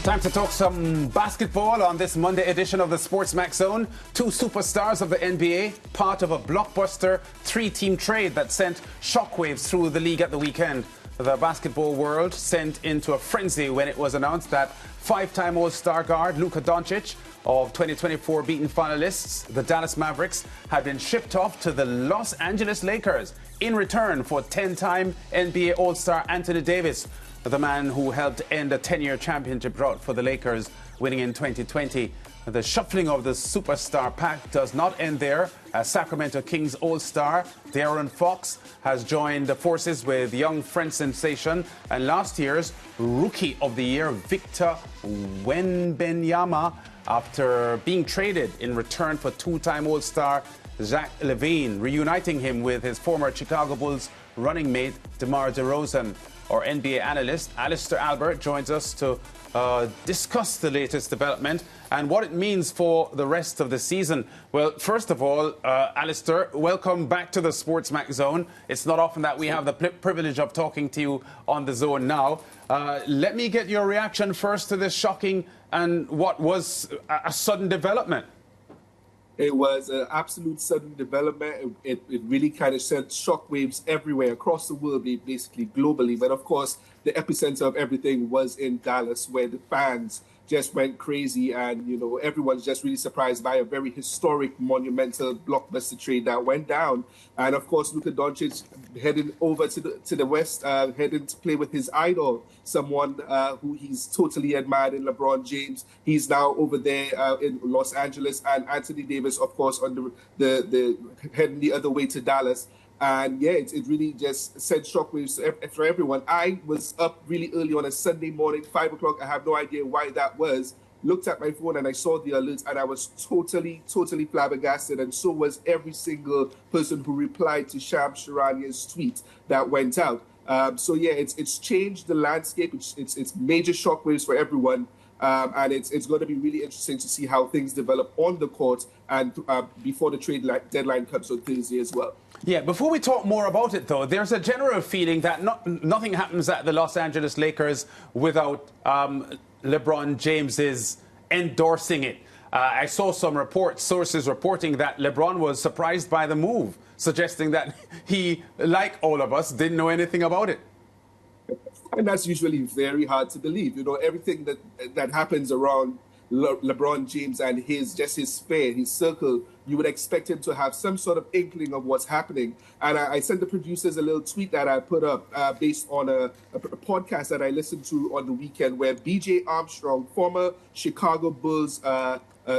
Time to talk some basketball on this Monday edition of the SportsMax Zone. Two superstars of the NBA, part of a blockbuster three-team trade that sent shockwaves through the league at the weekend. The basketball world sent into a frenzy when it was announced that five-time All-Star guard Luka Doncic of 2024 beaten finalists, the Dallas Mavericks, had been shipped off to the Los Angeles Lakers in return for 10-time NBA All-Star Anthony Davis, the man who helped end a 10-year championship drought for the Lakers, winning in 2020. The shuffling of the superstar pack does not end there, as Sacramento Kings All-Star De'Aaron Fox has joined the forces with young French sensation and last year's Rookie of the Year Victor Wembanyama after being traded in return for two-time All-Star Zach LaVine, reuniting him with his former Chicago Bulls running mate DeMar DeRozan. Our NBA analyst, Alistair Albert, joins us to discuss the latest development and what it means for the rest of the season. Well, first of all, Alistair, welcome back to the SportsMax Zone. It's not often that we have the privilege of talking to you on the zone now. Let me get your reaction first to this shocking and what was a sudden development. It was an absolute sudden development. It really kind of sent shockwaves everywhere across the world, basically globally. But of course, the epicenter of everything was in Dallas, where the fans just went crazy. And, you know, everyone's just really surprised by a very historic, monumental blockbuster trade that went down. And of course, Luka Doncic heading over to the West, heading to play with his idol, someone who he's totally admired in LeBron James. He's now over there in Los Angeles, and Anthony Davis, of course, on the heading the other way to Dallas. And yeah, it really just sent shockwaves for everyone. I was up really early on a Sunday morning, 5 o'clock. I have no idea why that was. Looked at my phone and I saw the alerts, and I was totally flabbergasted. And so was every single person who replied to Shams Charania's tweet that went out. So yeah, it's changed the landscape. It's major shockwaves for everyone. And it's going to be really interesting to see how things develop on the court and before the trade deadline comes on Thursday as well. Yeah, before we talk more about it, though, there's a general feeling that nothing happens at the Los Angeles Lakers without LeBron James's endorsing it. I saw some sources reporting that LeBron was surprised by the move, suggesting that he, like all of us, didn't know anything about it. And that's usually very hard to believe. You know, everything that happens around LeBron James and his sphere, his circle, you would expect him to have some sort of inkling of what's happening. And I sent the producers a little tweet that I put up based on a podcast that I listened to on the weekend, where B.J. Armstrong, former Chicago Bulls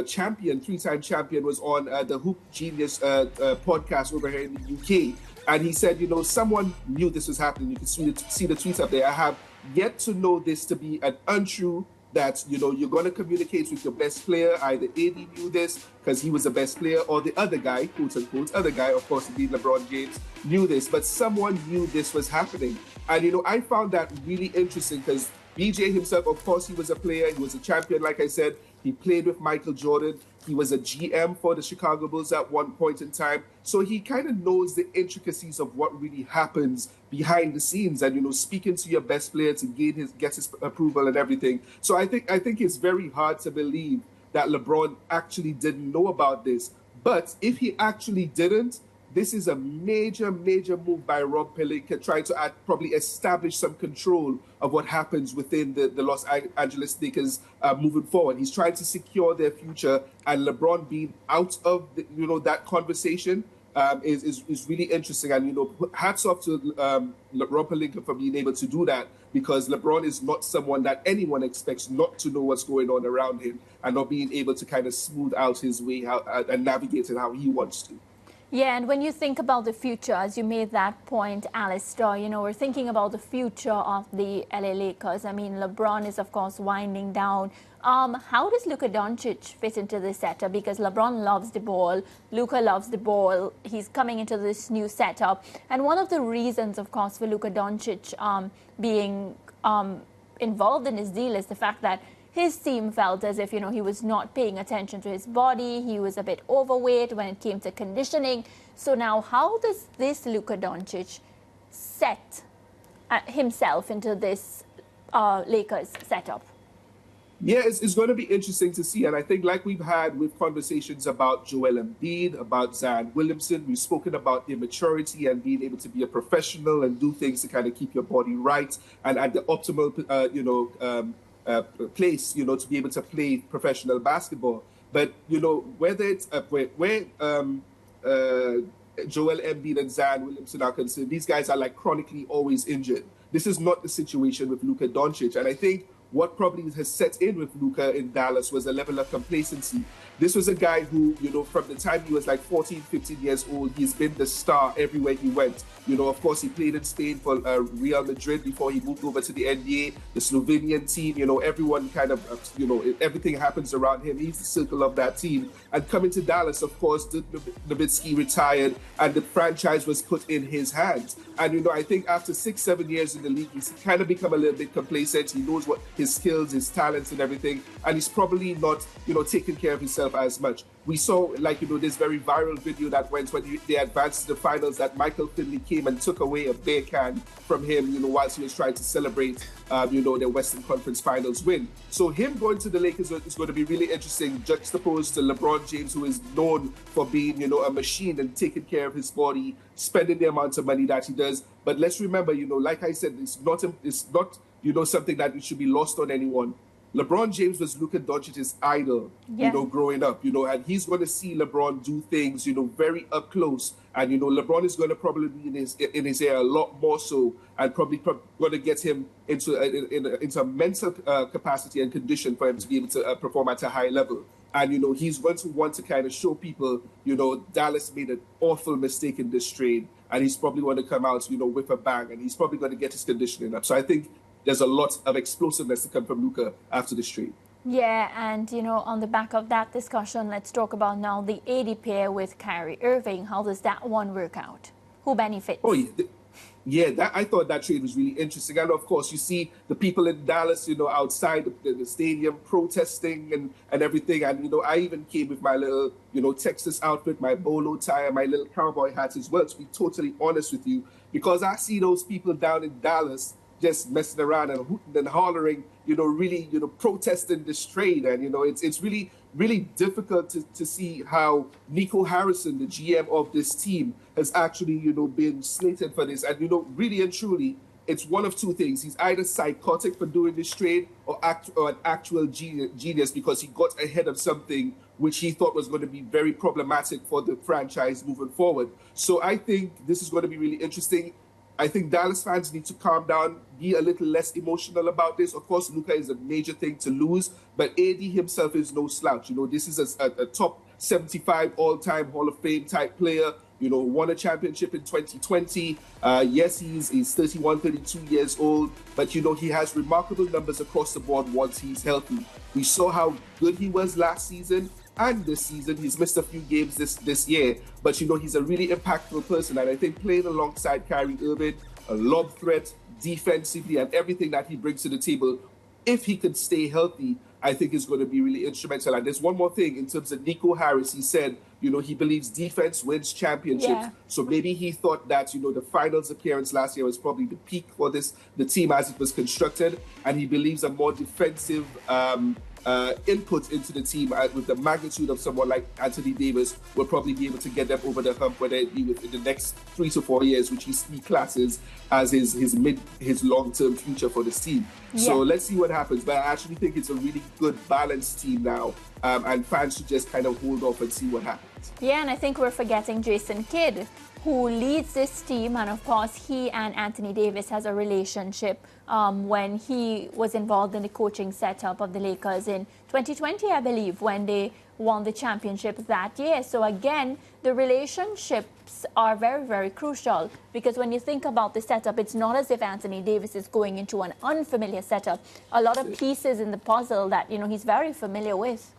champion, three-time champion, was on the Hoop Genius podcast over here in the UK. And he said, you know, someone knew this was happening. You can see the tweets up there. I have yet to know this to be an untrue, that, you know, you're going to communicate with your best player. Either AD knew this because he was the best player, or the other guy, quote unquote, other guy, of course, indeed LeBron James, knew this. But someone knew this was happening. And, you know, I found that really interesting because BJ himself, of course, he was a player. He was a champion, like I said. He played with Michael Jordan. He was a GM for the Chicago Bulls at one point in time. So he kind of knows the intricacies of what really happens behind the scenes, and, you know, speaking to your best player to get his approval and everything. So I think it's very hard to believe that LeBron actually didn't know about this. But if he actually didn't, this is a major move by Rob Pelinka, trying to probably establish some control of what happens within the Los Angeles Lakers moving forward. He's trying to secure their future, and LeBron being out of that conversation is really interesting. And, you know, hats off to Rob Pelinka for being able to do that, because LeBron is not someone that anyone expects not to know what's going on around him, and not being able to kind of smooth out his way and navigate it how he wants to. Yeah, and when you think about the future, as you made that point, Alistair, you know, we're thinking about the future of the LA Lakers. I mean, LeBron is, of course, winding down. How does Luka Doncic fit into this setup? Because LeBron loves the ball, Luka loves the ball. He's coming into this new setup. And one of the reasons, of course, for Luka Doncic being involved in this deal is the fact that his team felt as if, you know, he was not paying attention to his body. He was a bit overweight when it came to conditioning. So now, how does this Luka Doncic set himself into this Lakers setup? Yeah, it's going to be interesting to see. And I think, like we've had with conversations about Joel Embiid, about Zion Williamson, we've spoken about their maturity and being able to be a professional and do things to kind of keep your body right and at the optimal, place, to be able to play professional basketball. But, whether it's where Joel Embiid and Zion Williamson are concerned, these guys are like chronically always injured. This is not the situation with Luka Doncic. And I think what probably has set in with Luka in Dallas was a level of complacency. This was a guy who, from the time he was like 14, 15 years old, he's been the star everywhere he went. Of course, he played in Spain for Real Madrid before he moved over to the NBA, the Slovenian team. Everyone kind of, everything happens around him. He's the circle of that team. And coming to Dallas, of course, Nowitzki retired and the franchise was put in his hands. And, I think after 6, 7 years in the league, he's kind of become a little bit complacent. He knows what his skills, his talents and everything. And he's probably not, taking care of himself as much. We saw, this very viral video that went when they advanced to the finals that Michael Finley came and took away a beer can from him, whilst he was trying to celebrate, the Western Conference Finals win. So him going to the Lakers is going to be really interesting, juxtaposed to LeBron James, who is known for being, a machine and taking care of his body, spending the amount of money that he does. But let's remember, like I said, it's not something that should be lost on anyone. LeBron James was Luka Doncic's idol, growing up, and he's going to see LeBron do things, very up close. And, LeBron is going to probably be in his ear a lot more so, and probably going to get him into a mental capacity and condition for him to be able to perform at a high level. And, he's going to want to kind of show people, Dallas made an awful mistake in this trade, and he's probably going to come out, with a bang, and he's probably going to get his conditioning up. So I think there's a lot of explosiveness to come from Luka after this trade. Yeah, and, on the back of that discussion, let's talk about now the AD pair with Kyrie Irving. How does that one work out? Who benefits? Oh, yeah. I thought that trade was really interesting. And, of course, you see the people in Dallas, outside the stadium protesting and everything. And, I even came with my little, Texas outfit, my bolo tie, and my little cowboy hat as well, to be totally honest with you, because I see those people down in Dallas just messing around and hooting and hollering, really, protesting this trade. And, it's really, really difficult to see how Nico Harrison, the GM of this team, has actually, been slated for this. And, really and truly, it's one of two things. He's either psychotic for doing this trade or an actual genius because he got ahead of something which he thought was going to be very problematic for the franchise moving forward. So I think this is going to be really interesting. I think Dallas fans need to calm down, be a little less emotional about this. Of course, Luka is a major thing to lose, but AD himself is no slouch. This is a top 75 all-time Hall of Fame type player. Won a championship in 2020. Yes, he's 31, 32 years old, but, he has remarkable numbers across the board once he's healthy. We saw how good he was last season. And this season, he's missed a few games this year. But, he's a really impactful person. And I think playing alongside Kyrie Irving, a lob threat, defensively, and everything that he brings to the table, if he could stay healthy, I think is going to be really instrumental. And there's one more thing in terms of Nico Harris. He said, he believes defense wins championships. Yeah. So maybe he thought that, the finals appearance last year was probably the peak for the team as it was constructed. And he believes a more defensive input into the team with the magnitude of someone like Anthony Davis will probably be able to get them over the hump, whether it be within the next 3 to 4 years, which he classes as his long-term future for this team. Yeah. So let's see what happens. But I actually think it's a really good balanced team now, and fans should just kind of hold off and see what happens. Yeah, and I think we're forgetting Jason Kidd, who leads this team, and of course he and Anthony Davis has a relationship when he was involved in the coaching setup of the Lakers in 2020, I believe, when they won the championship that year. So again, the relationships are very, very crucial, because when you think about the setup, it's not as if Anthony Davis is going into an unfamiliar setup. A lot of pieces in the puzzle that, he's very familiar with.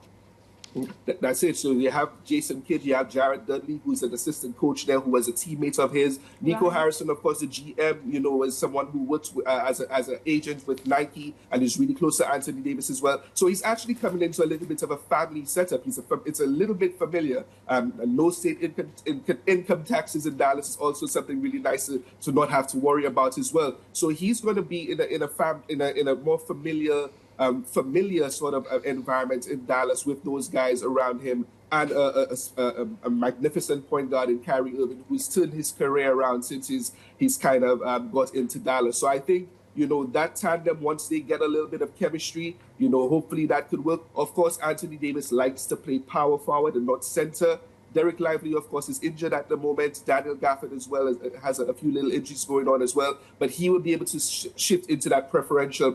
That's it. So you have Jason Kidd, you have Jared Dudley, who's an assistant coach there, who was a teammate of his. Nico Harrison, of course, the GM, is someone who works as an agent with Nike and is really close to Anthony Davis as well. So he's actually coming into a little bit of a family setup. It's a little bit familiar. And no state income taxes in Dallas is also something really nice to not have to worry about as well. So he's going to be in a more familiar familiar sort of environment in Dallas with those guys around him, and a magnificent point guard in Kyrie Irving, who's turned his career around since he's kind of got into Dallas. So I think, that tandem, once they get a little bit of chemistry, hopefully that could work. Of course, Anthony Davis likes to play power forward and not center. Derek Lively, of course, is injured at the moment. Daniel Gafford as well has a few little injuries going on as well. But he will be able to shift into that preferential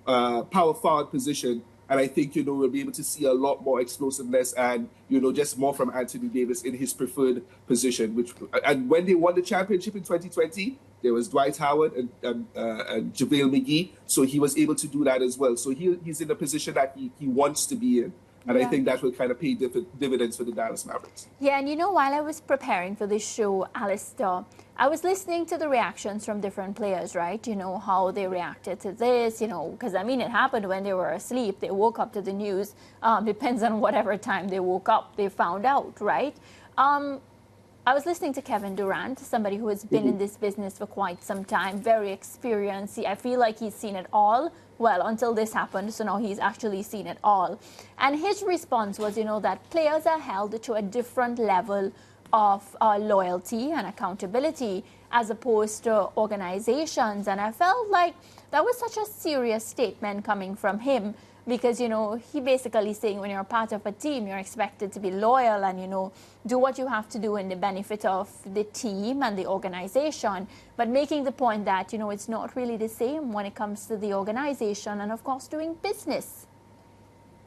power forward position. And I think, we'll be able to see a lot more explosiveness and, just more from Anthony Davis in his preferred position. And when they won the championship in 2020, there was Dwight Howard and JaVale McGee. So he was able to do that as well. So he's in a position that he wants to be in. And I think that will kind of pay dividends for the Dallas Mavericks. Yeah, and while I was preparing for this show, Alistair, I was listening to the reactions from different players, right? How they reacted to this, because, it happened when they were asleep. They woke up to the news. Depends on whatever time they woke up, they found out, right? I was listening to Kevin Durant, somebody who has been in this business for quite some time, very experienced. I feel like he's seen it all. Well, until this happened, so now he's actually seen it all. And his response was, that players are held to a different level of loyalty and accountability as opposed to organizations. And I felt like that was such a serious statement coming from him because, he basically saying when you're a part of a team, you're expected to be loyal and, do what you have to do in the benefit of the team and the organization, but making the point that, it's not really the same when it comes to the organization and, of course, doing business.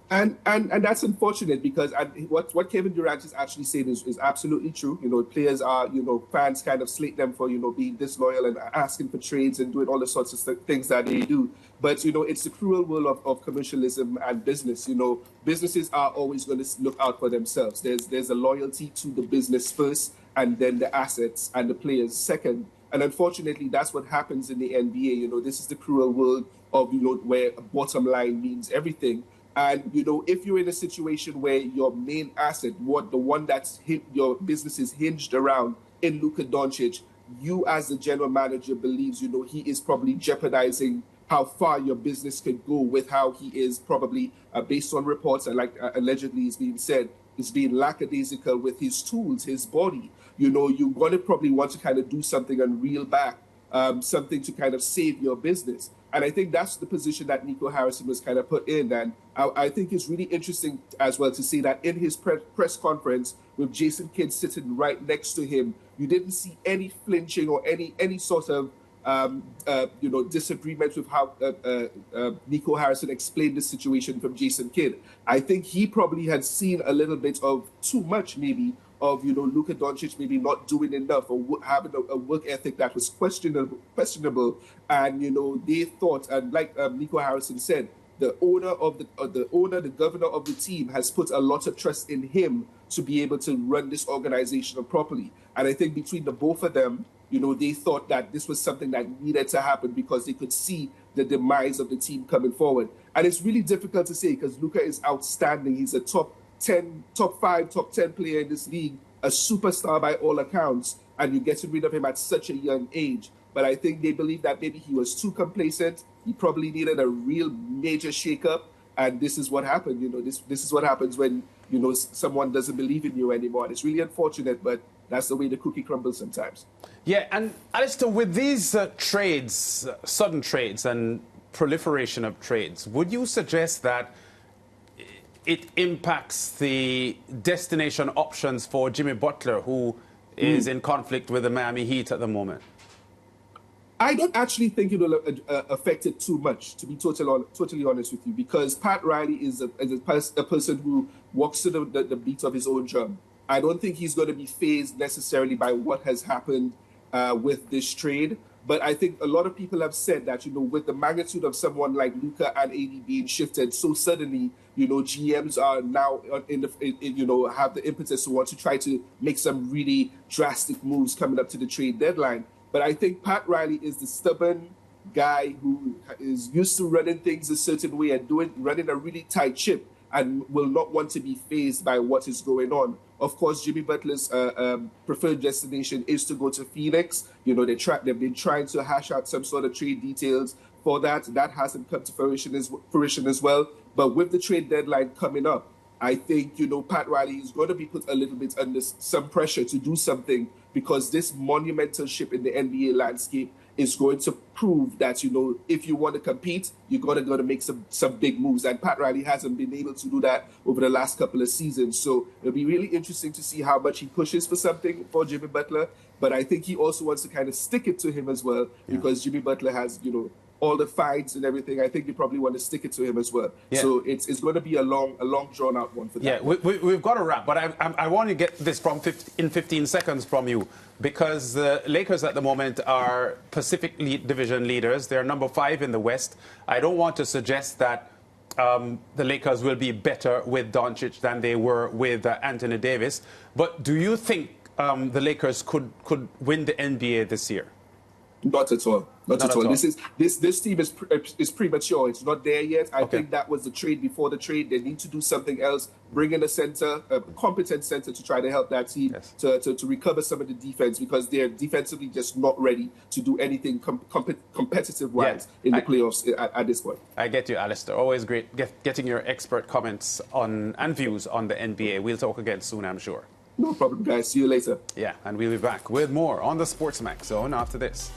And that's unfortunate because what Kevin Durant is actually saying is absolutely true. Players are, fans kind of slate them for, being disloyal and asking for trades and doing all the sorts of things that they do. But, it's the cruel world of commercialism and business. Businesses are always going to look out for themselves. There's a loyalty to the business first and then the assets and the players second. And unfortunately, that's what happens in the NBA. This is the cruel world of, where bottom line means everything. And, if you're in a situation where your main asset, the one that's your business is hinged around in Luka Doncic, you as the general manager believes, he is probably jeopardizing how far your business could go with how he is probably, based on reports, and like allegedly is being said, is being lackadaisical with his tools, his body. You're going to probably want to kind of do something and reel back, something to kind of save your business. And I think that's the position that Nico Harrison was kind of put in. And I think it's really interesting as well to see that in his press conference with Jason Kidd sitting right next to him, you didn't see any flinching or any sort of, disagreement with how Nico Harrison explained the situation from Jason Kidd. I think he probably had seen a little bit of too much maybe of, Luka Doncic maybe not doing enough or having a work ethic that was questionable. And, they thought, and like Nico Harrison said, the governor of the team has put a lot of trust in him to be able to run this organization properly. And I think between the both of them, they thought that this was something that needed to happen because they could see the demise of the team coming forward. And it's really difficult to say because Luka is outstanding. He's a top 10 player in this league, a superstar by all accounts, and you're getting rid of him at such a young age. But I think they believe that maybe he was too complacent. He probably needed a real major shakeup, and this is what happened. This is what happens when someone doesn't believe in you anymore. And it's really unfortunate, but that's the way the cookie crumbles sometimes. Yeah, and Alistair, with these trades, sudden trades and proliferation of trades, would you suggest that it impacts the destination options for Jimmy Butler, who is in conflict with the Miami Heat at the moment? I don't actually think it will affect it too much, to be totally honest with you, because Pat Riley is a person who walks to the beat of his own drum. I don't think he's going to be fazed necessarily by what has happened with this trade. But I think a lot of people have said that, with the magnitude of someone like Luka and AD being shifted so suddenly, GMs are now have the impetus to want to try to make some really drastic moves coming up to the trade deadline. But I think Pat Riley is the stubborn guy who is used to running things a certain way and running a really tight ship and will not want to be fazed by what is going on. Of course, Jimmy Butler's preferred destination is to go to Phoenix. They've been trying to hash out some sort of trade details for that. That hasn't come to fruition as well. But with the trade deadline coming up, I think, Pat Riley is going to be put a little bit under some pressure to do something, because this monumental ship in the NBA landscape is going to prove that, if you want to compete, you're going to make some big moves. And Pat Riley hasn't been able to do that over the last couple of seasons. So it'll be really interesting to see how much he pushes for something for Jimmy Butler. But I think he also wants to kind of stick it to him as well, because Jimmy Butler has, all the fights and everything. I think they probably want to stick it to him as well. Yeah. So it's going to be a long drawn out one for that. Yeah, we've got to wrap, but I want to get this in 15 seconds from you, because the Lakers at the moment are Pacific Division leaders. They're number 5 in the West. I don't want to suggest that the Lakers will be better with Doncic than they were with Anthony Davis. But do you think the Lakers could win the NBA this year? Not at all. Not at all. This team is premature. It's not there yet. I think that was the trade before the trade. They need to do something else. Bring in a competent center to try to help that team to recover some of the defense, because they're defensively just not ready to do anything competitive-wise in the playoffs at this point. I get you, Alistair. Always great getting your expert comments on and views on the NBA. We'll talk again soon, I'm sure. No problem, guys. See you later. Yeah, and we'll be back with more on the SportsMax Zone after this.